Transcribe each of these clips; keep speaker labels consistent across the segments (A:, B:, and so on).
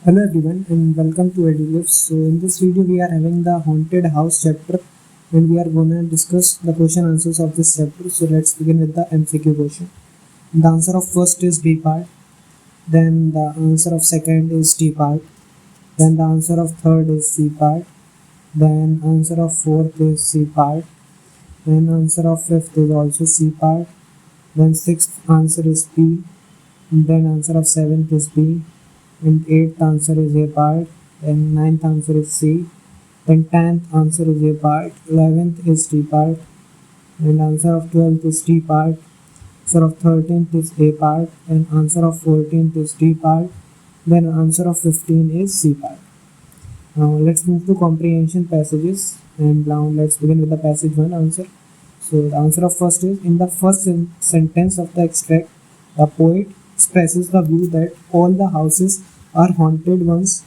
A: Hello everyone and welcome to EduLives. So in this video we are having the haunted house chapter and we are gonna discuss the question answers of this chapter. So let's begin with the MCQ question. The answer of first is B part, then the answer of second is D part, then the answer of third is C part, then answer of fourth is C part, then answer of fifth is also C part, then sixth answer is B, and then answer of seventh is B, and eighth answer is A part, then ninth answer is C, then 10th answer is A part, 11th is D part, and answer of 12th is D part, answer of 13th is A part, and answer of 14th is D part, then answer of 15 is C part. Now let's move to comprehension passages, and now let's begin with the passage 1 answer. So the answer of first is, in the first sentence of the extract, the poet expresses the view that all the houses are haunted ones.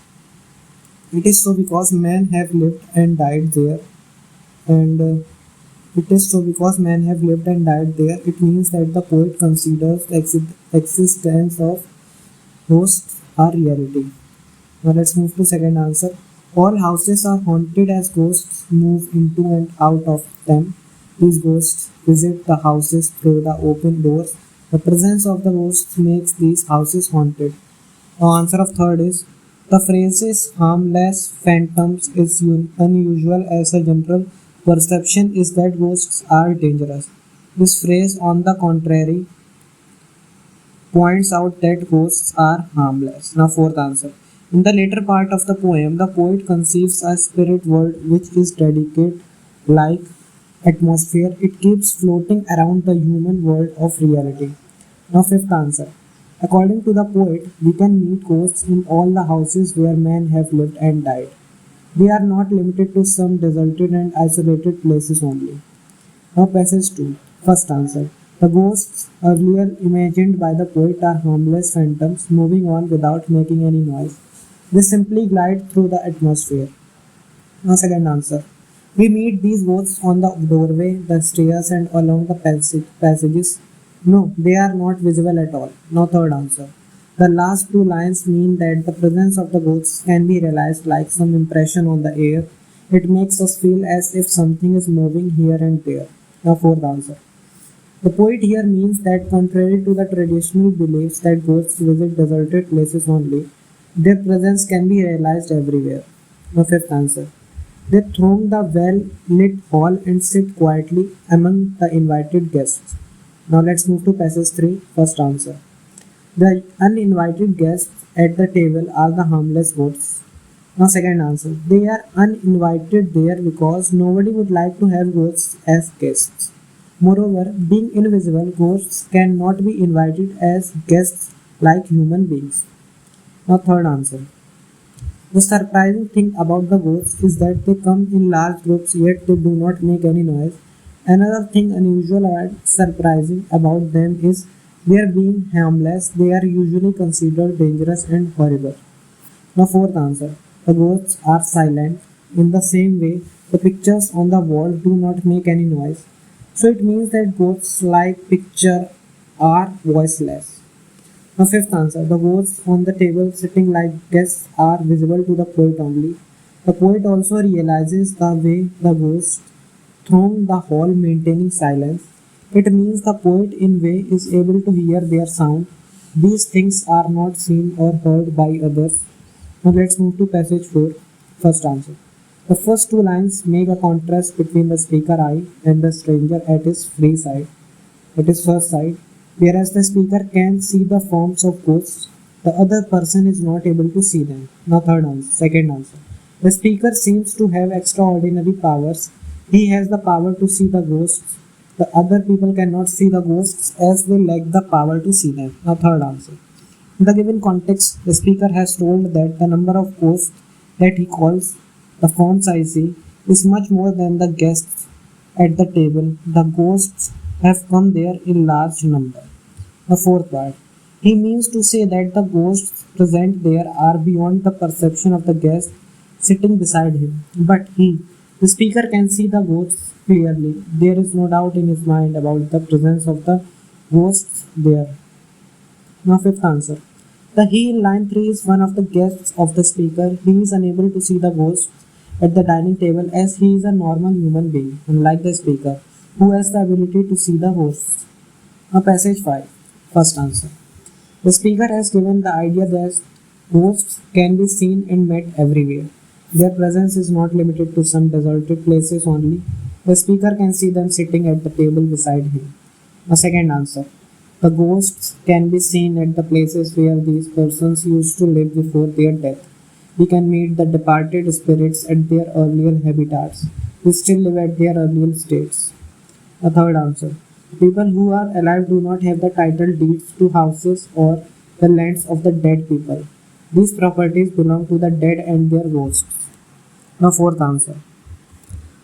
A: It is so because men have lived and died there, and it is so because men have lived and died there. It means that the poet considers the existence of ghosts are reality. Now let's move to second answer. All houses are haunted as ghosts move into and out of them. These ghosts visit the houses through the open doors. The presence of the ghosts makes these houses haunted. The answer of third is, the phrases harmless phantoms is unusual as a general perception is that ghosts are dangerous. This phrase, on the contrary, points out that ghosts are harmless. Now, fourth answer. In the later part of the poem, the poet conceives a spirit world which is delicate like atmosphere. It keeps floating around the human world of reality. Now, fifth answer. According to the poet, we can meet ghosts in all the houses where men have lived and died. They are not limited to some deserted and isolated places only. Now, passage 2. First answer. The ghosts earlier imagined by the poet are harmless phantoms moving on without making any noise. They simply glide through the atmosphere. Now, second answer. We meet these ghosts on the doorway, the stairs, and along the passages. No, they are not visible at all. Now, third answer. The last two lines mean that the presence of the ghosts can be realized like some impression on the air. It makes us feel as if something is moving here and there. Now, fourth answer. The poet here means that contrary to the traditional beliefs that ghosts visit deserted places only, their presence can be realized everywhere. Now, fifth answer. They throng the well-lit hall and sit quietly among the invited guests. Now let's move to passage 3, first answer. The uninvited guests at the table are the harmless ghosts. Now second answer. They are uninvited there because nobody would like to have ghosts as guests. Moreover, being invisible, ghosts cannot be invited as guests like human beings. Now third answer. The surprising thing about the ghosts is that they come in large groups yet they do not make any noise. Another thing unusual and surprising about them is their being harmless. They are usually considered dangerous and horrible. Now fourth answer. The ghosts are silent. In the same way, the pictures on the wall do not make any noise. So it means that ghosts like picture are voiceless. Now fifth answer. The ghosts on the table sitting like guests are visible to the poet only. The poet also realizes the way the ghosts throng the hall maintaining silence. It means the poet in way is able to hear their sound. These things are not seen or heard by others. Now let's move to passage 4, first answer. The first two lines make a contrast between the speaker I and the stranger at his free side, at his first side. Whereas the speaker can see the forms of ghosts, the other person is not able to see them. Now third answer, second answer. The speaker seems to have extraordinary powers. He has the power to see the ghosts. The other people cannot see the ghosts as they lack the power to see them. Now third answer. In the given context, the speaker has told that the number of ghosts that he calls the forms I see is much more than the guests at the table. The ghosts have come there in large number. The fourth part. He means to say that the ghosts present there are beyond the perception of the guest sitting beside him. But the speaker can see the ghosts clearly. There is no doubt in his mind about the presence of the ghosts there. Now, fifth answer. The he in line 3 is one of the guests of the speaker. He is unable to see the ghost at the dining table as he is a normal human being, unlike the speaker, who has the ability to see the ghosts. Now, passage 5. First answer. The speaker has given the idea that ghosts can be seen and met everywhere. Their presence is not limited to some deserted places only. The speaker can see them sitting at the table beside him. A second answer. The ghosts can be seen at the places where these persons used to live before their death. We can meet the departed spirits at their earlier habitats, who still live at their earlier states. A third answer. People who are alive do not have the title deeds to houses or the lands of the dead people. These properties belong to the dead and their ghosts. Now, fourth answer.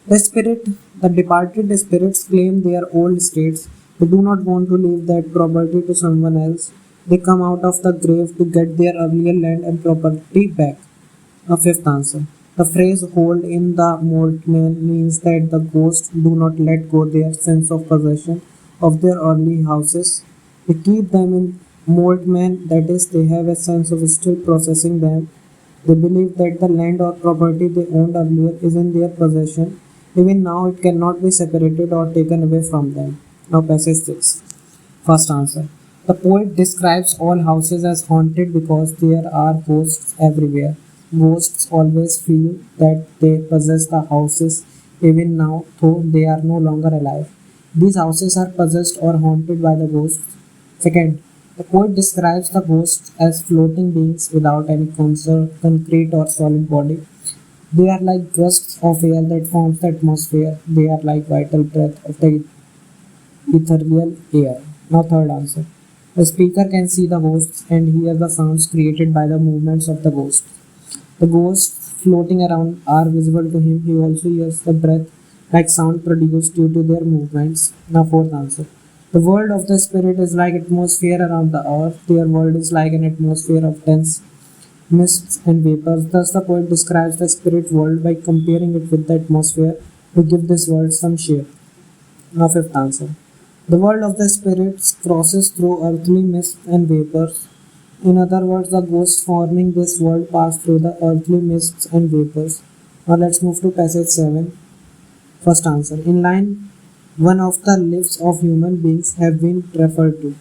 A: The spirit, the departed spirits claim their old estates. They do not want to leave that property to someone else. They come out of the grave to get their earlier land and property back. A fifth answer. The phrase hold in the mortman means that the ghosts do not let go their sense of possession of their early houses. They keep them in mortman, that is, they have a sense of still processing them. They believe that the land or property they owned earlier is in their possession. Even now, it cannot be separated or taken away from them. Now, passage 6. First answer. The poet describes all houses as haunted because there are ghosts everywhere. Ghosts always feel that they possess the houses even now, though they are no longer alive. These houses are possessed or haunted by the ghosts. Second, the poet describes the ghosts as floating beings without any concrete or solid body. They are like gusts of air that forms the atmosphere. They are like vital breath of the ethereal air. Now, third answer. The speaker can see the ghosts and hear the sounds created by the movements of the ghosts. The ghosts floating around are visible to him. He also hears the breath like sound produced due to their movements. Now, fourth answer. The world of the spirit is like atmosphere around the earth. Their world is like an atmosphere of dense mists and vapors. Thus, the poet describes the spirit world by comparing it with the atmosphere to give this world some shape. Now, fifth answer. The world of the spirits crosses through earthly mists and vapors. In other words, the ghosts forming this world pass through the earthly mists and vapors. Now, let's move to passage 7. First answer. In line 1 of the lives of human beings have been referred to.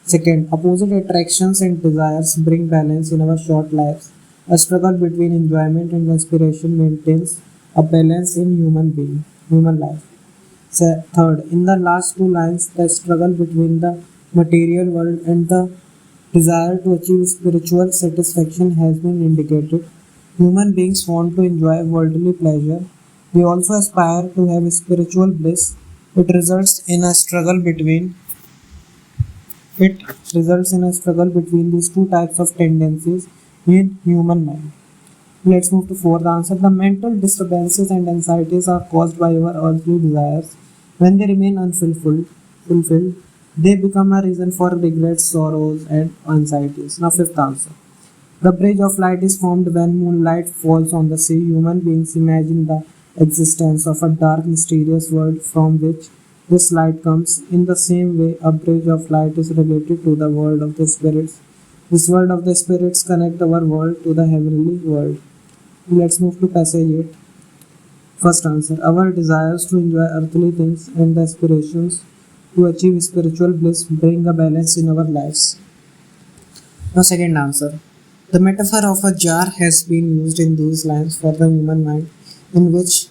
A: Second, opposite attractions and desires bring balance in our short lives. A struggle between enjoyment and aspiration maintains a balance in human life. Third, in the last two lines, the struggle between the material world and the desire to achieve spiritual satisfaction has been indicated. Human beings want to enjoy worldly pleasure. They also aspire to have spiritual bliss. It results in a struggle between these two types of tendencies in human mind. Let's move to fourth answer. The mental disturbances and anxieties are caused by our earthly desires. When they remain fulfilled, they become a reason for regrets, sorrows, and anxieties. Now, fifth answer. The bridge of light is formed when moonlight falls on the sea. Human beings imagine the existence of a dark, mysterious world from which this light comes. In the same way, a bridge of light is related to the world of the spirits. This world of the spirits connect our world to the heavenly world. Let's move to passage 8. First answer. Our desires to enjoy earthly things and the aspirations to achieve spiritual bliss bring a balance in our lives. Now, second answer. The metaphor of a jar has been used in these lines for the human mind, in which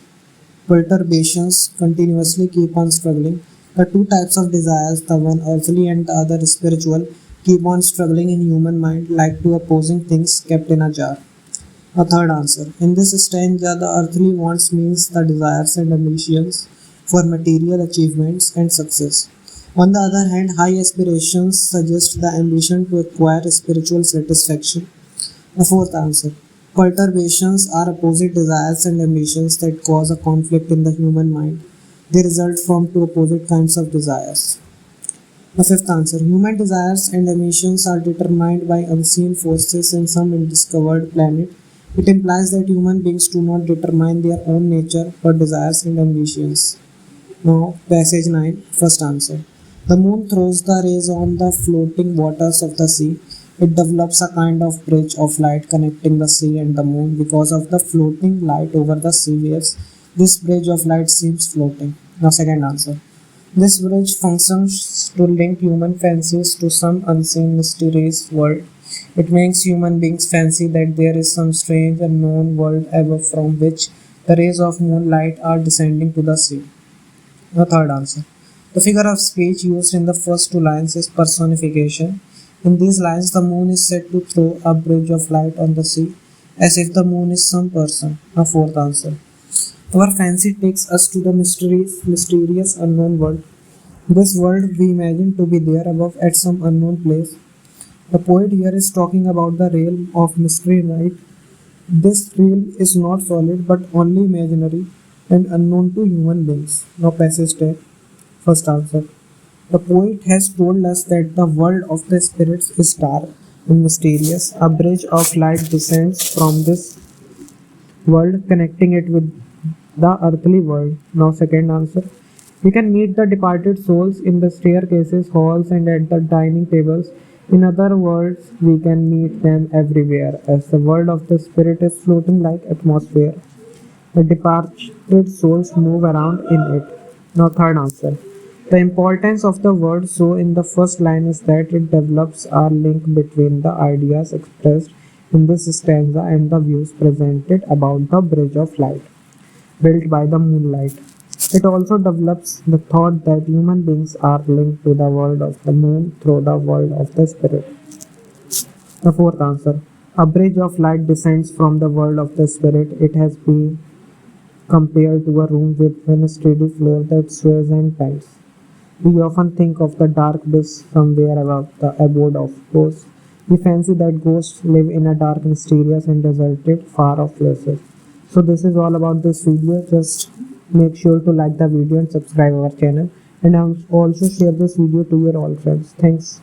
A: perturbations continuously keep on struggling. The two types of desires, the one earthly and the other spiritual, keep on struggling in human mind like two opposing things kept in a jar. A third answer. In this stanza, the earthly wants means the desires and ambitions for material achievements and success. On the other hand, high aspirations suggest the ambition to acquire spiritual satisfaction. A fourth answer. Perturbations are opposite desires and ambitions that cause a conflict in the human mind. They result from two opposite kinds of desires. The fifth answer. Human desires and ambitions are determined by unseen forces in some undiscovered planet. It implies that human beings do not determine their own nature but desires and ambitions. Now, passage 9. First answer. The moon throws the rays on the floating waters of the sea. It develops a kind of bridge of light connecting the sea and the moon because of the floating light over the sea waves. This bridge of light seems floating. Now, second answer. This bridge functions to link human fancies to some unseen mysterious world. It makes human beings fancy that there is some strange unknown world above from which the rays of moonlight are descending to the sea. The third answer. The figure of speech used in the first two lines is personification. In these lines, the moon is said to throw a bridge of light on the sea, as if the moon is some person. A fourth answer. Our fancy takes us to the mysterious unknown world. This world we imagine to be there above at some unknown place. The poet here is talking about the realm of mystery, right? This realm is not solid but only imaginary and unknown to human beings. Now, passage 10. First answer. The poet has told us that the world of the spirits is dark and mysterious. A bridge of light descends from this world, connecting it with the earthly world. Now, second answer. We can meet the departed souls in the staircases, halls, and at the dining tables. In other words, we can meet them everywhere, as the world of the spirit is floating like atmosphere. The departed souls move around in it. Now, third answer. The importance of the word so in the first line is that it develops a link between the ideas expressed in this stanza and the views presented about the bridge of light built by the moonlight. It also develops the thought that human beings are linked to the world of the moon through the world of the spirit. The fourth answer. A bridge of light descends from the world of the spirit. It has been compared to a room with a steady floor that sways and bends. We often think of the dark abyss somewhere above the abode of ghosts. We fancy that ghosts live in a dark, mysterious, and deserted, far off places. So this is all about this video. Just make sure to like the video and subscribe our channel, and also share this video to your all friends. Thanks.